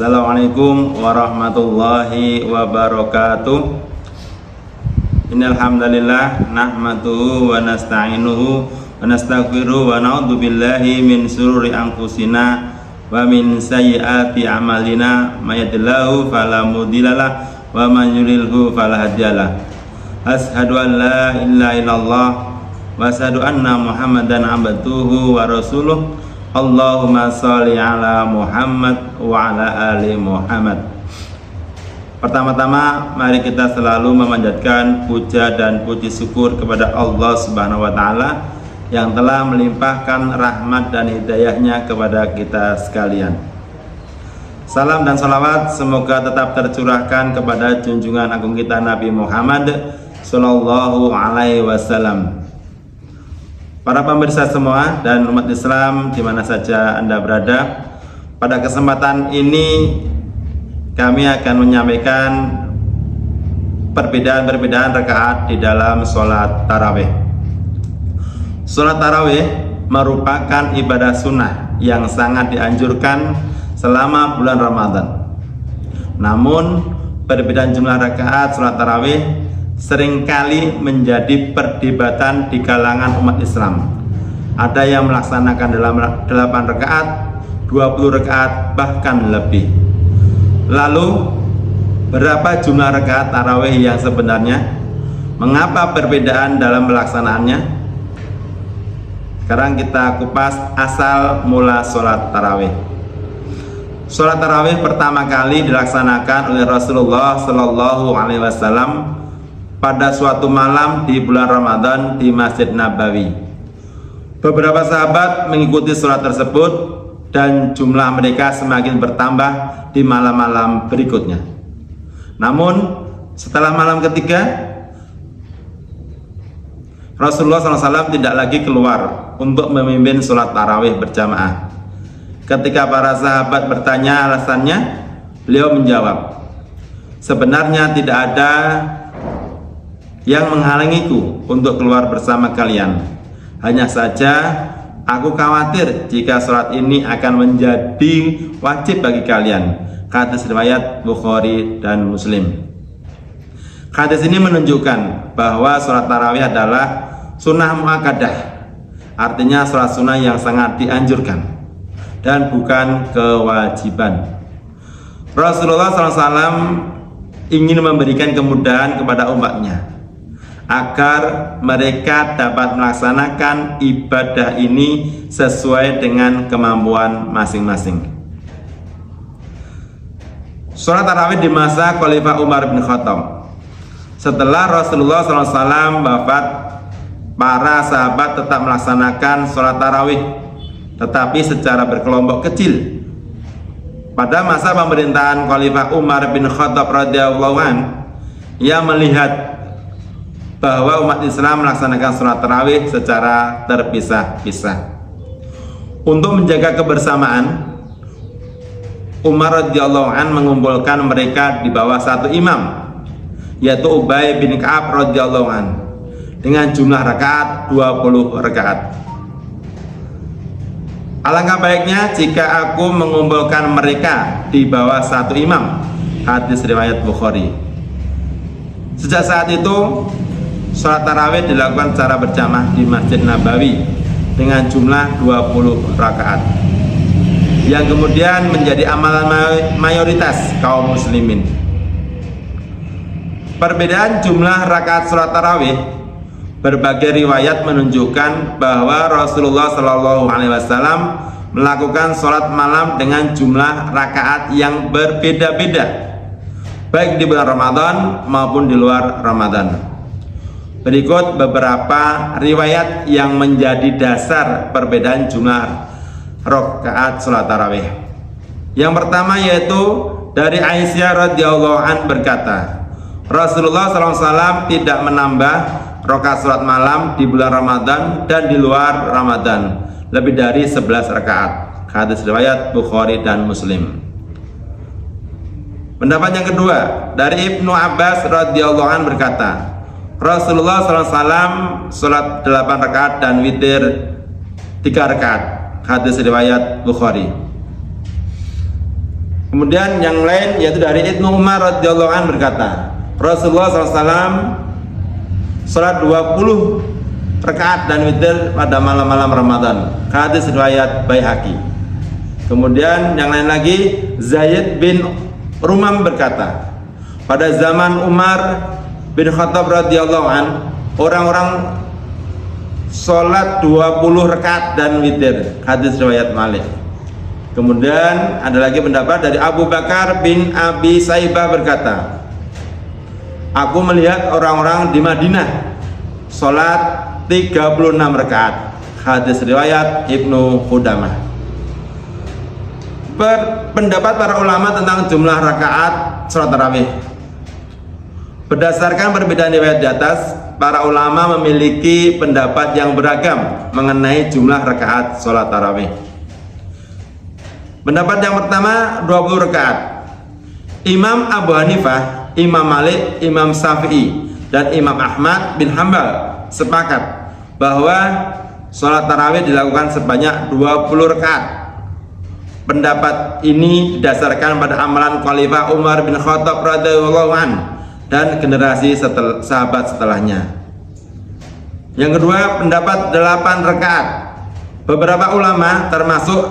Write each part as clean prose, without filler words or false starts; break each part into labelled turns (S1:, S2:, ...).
S1: Assalamualaikum warahmatullahi wabarakatuh. Innal hamdalillah nahmaduhu wa nasta'inuhu wa nastaghfiruhu wa na'udzu billahi min shururi anfusina wa min sayyiati a'malina may yahdihillahu fala mudhillalah wa man yudlilhu fala hadiyalah. Asyhadu an la ilaha illallah wa asyhadu anna Muhammadan abduhu wa rasuluh. Allahumma sholli ala Muhammad wa ala ali Muhammad. Pertama-tama mari kita selalu memanjatkan puja dan puji syukur kepada Allah Subhanahu wa taala yang telah melimpahkan rahmat dan hidayahnya kepada kita sekalian. Salam dan salawat semoga tetap tercurahkan kepada junjungan agung kita Nabi Muhammad sallallahu alaihi wasallam. Para pemirsa semua dan umat Islam di mana saja Anda berada, pada kesempatan ini kami akan menyampaikan perbedaan-perbedaan rakaat di dalam sholat tarawih. Sholat tarawih merupakan ibadah sunnah yang sangat dianjurkan selama bulan Ramadan. Namun perbedaan jumlah rakaat sholat tarawih seringkali menjadi perdebatan di kalangan umat Islam. Ada yang melaksanakan dalam 8 rakaat, 20 rakaat, bahkan lebih. Lalu, berapa jumlah rakaat tarawih yang sebenarnya? Mengapa perbedaan dalam pelaksanaannya? Sekarang kita kupas asal mula sholat tarawih. Sholat tarawih pertama kali dilaksanakan oleh Rasulullah Shallallahu Alaihi Wasallam pada suatu malam di bulan Ramadan di Masjid Nabawi. Beberapa sahabat mengikuti sholat tersebut dan jumlah mereka semakin bertambah di malam-malam berikutnya. Namun setelah malam ketiga, Rasulullah SAW tidak lagi keluar untuk memimpin sholat tarawih berjamaah. Ketika para sahabat bertanya alasannya, beliau menjawab, sebenarnya tidak ada yang menghalangiku untuk keluar bersama kalian. Hanya saja aku khawatir jika sholat ini akan menjadi wajib bagi kalian. Hadis riwayat Bukhari dan Muslim. Hadis ini menunjukkan bahwa sholat tarawih adalah sunnah muakkadah, artinya sholat sunnah yang sangat dianjurkan dan bukan kewajiban. Rasulullah SAW ingin memberikan kemudahan kepada umatnya agar mereka dapat melaksanakan ibadah ini sesuai dengan kemampuan masing-masing. Sholat tarawih di masa Khalifah Umar bin Khattab. Setelah Rasulullah SAW wafat, para sahabat tetap melaksanakan sholat tarawih, tetapi secara berkelompok kecil. Pada masa pemerintahan Khalifah Umar bin Khattab radhiyallahu anhu, ia melihat bahwa umat Islam melaksanakan sholat tarawih secara terpisah-pisah. Untuk menjaga kebersamaan, Umar radhiyallahu anhu mengumpulkan mereka di bawah satu imam, yaitu Ubay bin Ka'ab radhiyallahu anhu, dengan jumlah rakaat 20 rakaat. Alangkah baiknya jika aku mengumpulkan mereka di bawah satu imam. Hadis riwayat Bukhari. Sejak saat itu sholat tarawih dilakukan secara berjamaah di Masjid Nabawi dengan jumlah 20 rakaat yang kemudian menjadi amalan mayoritas kaum muslimin. Perbedaan jumlah rakaat sholat tarawih, berbagai riwayat menunjukkan bahwa Rasulullah Shallallahu Alaihi Wasallam melakukan sholat malam dengan jumlah rakaat yang berbeda-beda, baik di bulan Ramadan maupun di luar Ramadan. Berikut beberapa riwayat yang menjadi dasar perbedaan jumlah rakaat sholat tarawih. Yang pertama yaitu dari Aisyah radhiyallahu anha berkata, Rasulullah SAW tidak menambah rakaat sholat malam di bulan Ramadan dan di luar Ramadan lebih dari 11 rakaat. Hadis riwayat Bukhari dan Muslim. Pendapat yang kedua dari Ibnu Abbas radhiyallahu anhu berkata, Rasulullah SAW sholat 8 rakaat dan witir 3 rakaat. Hadis riwayat Bukhari. Kemudian yang lain yaitu dari Ibnu Umar radhiyallahu anhu berkata, Rasulullah SAW salat 20 rakaat dan witir pada malam-malam Ramadan. Hadis riwayat Baihaqi. Kemudian yang lain lagi, Zaid bin Rumam berkata, pada zaman Umar bin Khattab radhiyallahu anhu, orang-orang salat 20 rakaat dan witir. Hadis riwayat Malik. Kemudian ada lagi pendapat dari Abu Bakar bin Abi Saibah berkata, aku melihat orang-orang di Madinah salat 36 rakaat. Hadis riwayat Ibnu Qudamah. Pendapat para ulama tentang jumlah rakaat salat tarawih. Berdasarkan perbedaan riwayat di atas, para ulama memiliki pendapat yang beragam mengenai jumlah rakaat salat tarawih. Pendapat yang pertama 20 rakaat. Imam Abu Hanifah, Imam Malik, Imam Syafi'i, dan Imam Ahmad bin Hambal sepakat bahwa sholat tarawih dilakukan sebanyak 20 rakaat. Pendapat ini didasarkan pada amalan Khalifah Umar bin Khattab radhiyallahu anhu dan generasi sahabat setelahnya. Yang kedua, pendapat 8 rakaat. Beberapa ulama termasuk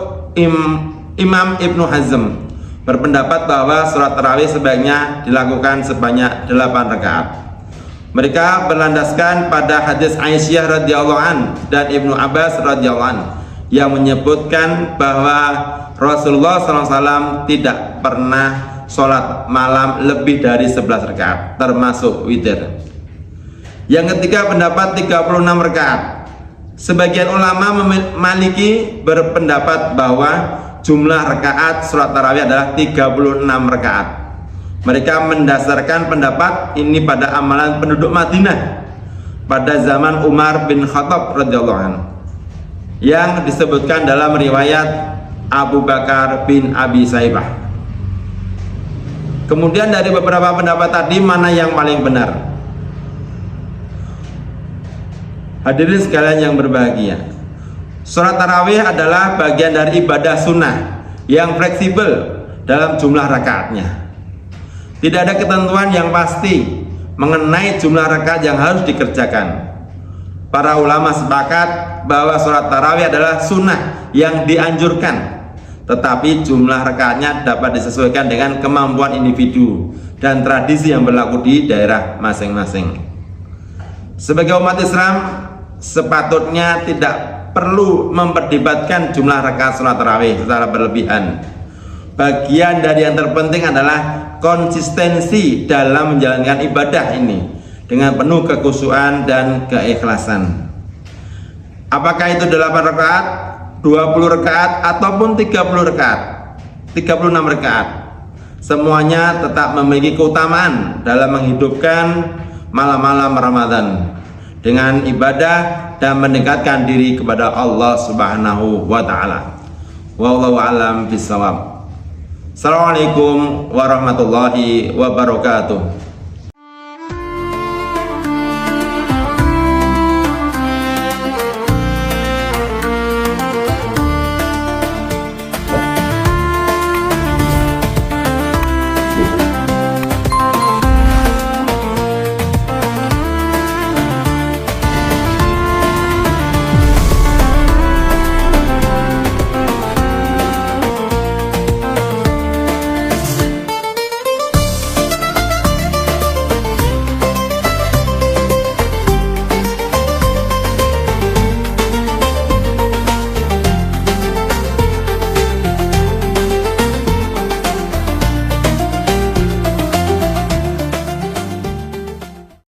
S1: Imam Ibnu Hazm berpendapat bahwa sholat tarawih sebaiknya dilakukan sebanyak 8 rakaat. Mereka berlandaskan pada hadis Aisyah radhiyallahu an dan Ibnu Abbas radhiyallahu an yang menyebutkan bahwa Rasulullah SAW tidak pernah sholat malam lebih dari 11 rakaat termasuk witir. Yang ketiga, pendapat 36 rakaat. Sebagian ulama Maliki berpendapat bahwa jumlah rakaat sholat tarawih adalah 36 rakaat. Mereka mendasarkan pendapat ini pada amalan penduduk Madinah pada zaman Umar bin Khattab radhiyallahu anhu yang disebutkan dalam riwayat Abu Bakar bin Abi Saibah. Kemudian dari beberapa pendapat tadi, mana yang paling benar? Hadirin sekalian yang berbahagia, sholat tarawih adalah bagian dari ibadah sunnah yang fleksibel dalam jumlah rakaatnya. Tidak ada ketentuan yang pasti mengenai jumlah rakaat yang harus dikerjakan. Para ulama sepakat bahwa sholat tarawih adalah sunnah yang dianjurkan, tetapi jumlah rakaatnya dapat disesuaikan dengan kemampuan individu dan tradisi yang berlaku di daerah masing-masing. Sebagai umat Islam, sepatutnya tidak perlu memperdebatkan jumlah rakaat sholat tarawih secara berlebihan. Bagian dari yang terpenting adalah konsistensi dalam menjalankan ibadah ini dengan penuh kekhusyuan dan keikhlasan. Apakah itu 8 rakaat, 20 rakaat, ataupun 30 rakaat, 36 rakaat, semuanya tetap memiliki keutamaan dalam menghidupkan malam-malam Ramadan dengan ibadah dan mendekatkan diri kepada Allah Subhanahu wa taala. Wallahu a'lam bishawab. Assalamualaikum warahmatullahi wabarakatuh.